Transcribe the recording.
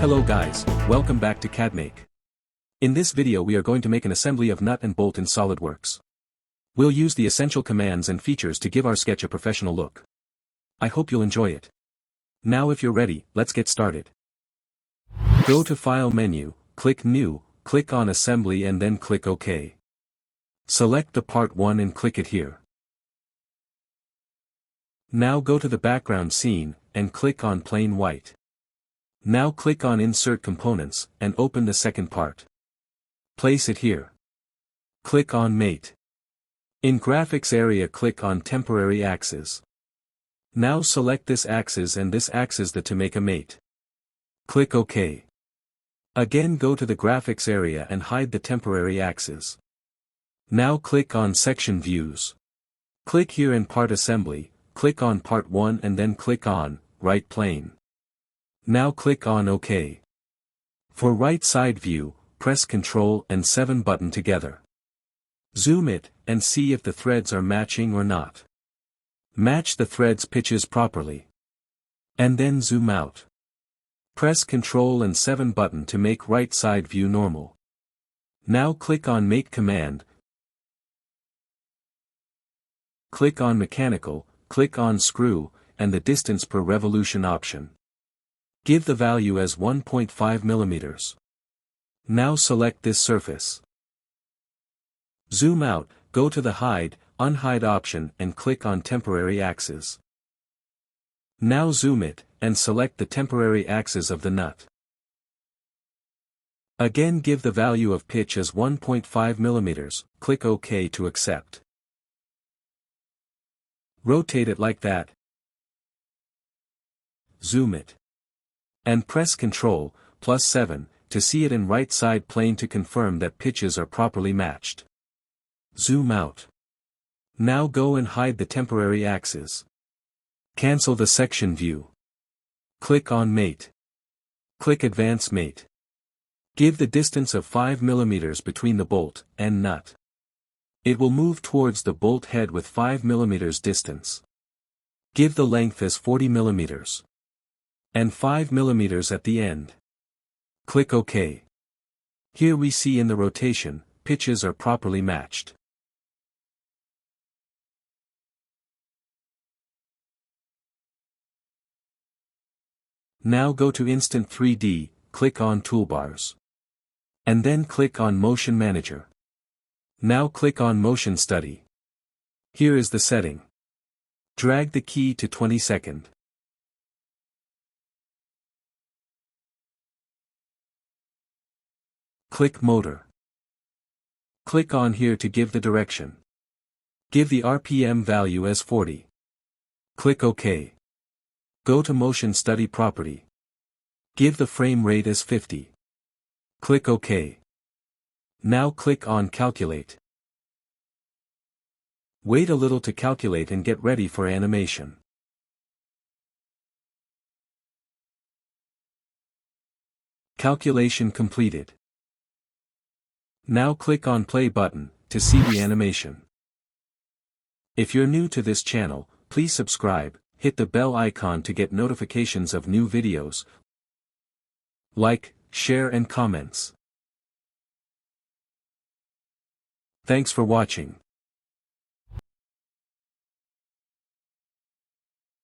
Hello guys, welcome back to CADmake. In this video we are going to make an assembly of nut and bolt in Solidworks. We'll use the essential commands and features to give our sketch a professional look. I hope you'll enjoy it. Now if you're ready, let's get started. Go to File menu, click New, click on Assembly and then click OK. Select the Part 1 and click it here. Now go to the background scene, and click on Plain White. Now click on Insert Components, and open the second part. Place it here. Click on Mate. In Graphics area click on Temporary Axis. Now select this axis and this axis to make a mate. Click OK. Again go to the Graphics area and hide the temporary axis. Now click on Section Views. Click here in Part Assembly, click on Part 1 and then click on Right Plane. Now click on OK. For right side view, press Ctrl and 7 button together. Zoom it, and see if the threads are matching or not. Match the threads pitches properly. And then zoom out. Press Ctrl and 7 button to make right side view normal. Now click on Make command. Click on Mechanical, click on Screw, and the distance per revolution option. Give the value as 1.5 mm. Now select this surface. Zoom out, go to the Hide, Unhide option and click on Temporary Axis. Now zoom it, and select the temporary axis of the nut. Again give the value of pitch as 1.5 mm, click OK to accept. Rotate it like that. Zoom it. And press Ctrl, plus 7, to see it in right side plane to confirm that pitches are properly matched. Zoom out. Now go and hide the temporary axis. Cancel the section view. Click on Mate. Click Advance Mate. Give the distance of 5 mm between the bolt and nut. It will move towards the bolt head with 5 mm distance. Give the length as 40 mm. And 5 mm at the end. Click OK. Here we see in the rotation, pitches are properly matched. Now go to Instant 3D, click on Toolbars. And then click on Motion Manager. Now click on Motion Study. Here is the setting. Drag the key to 22nd. Click Motor. Click on here to give the direction. Give the RPM value as 40. Click OK. Go to Motion Study Property. Give the frame rate as 50. Click OK. Now click on Calculate. Wait a little to calculate and get ready for animation. Calculation completed. Now click on Play button, to see the animation. If you're new to this channel, please subscribe, hit the bell icon to get notifications of new videos. Like, share and comments. Thanks for watching.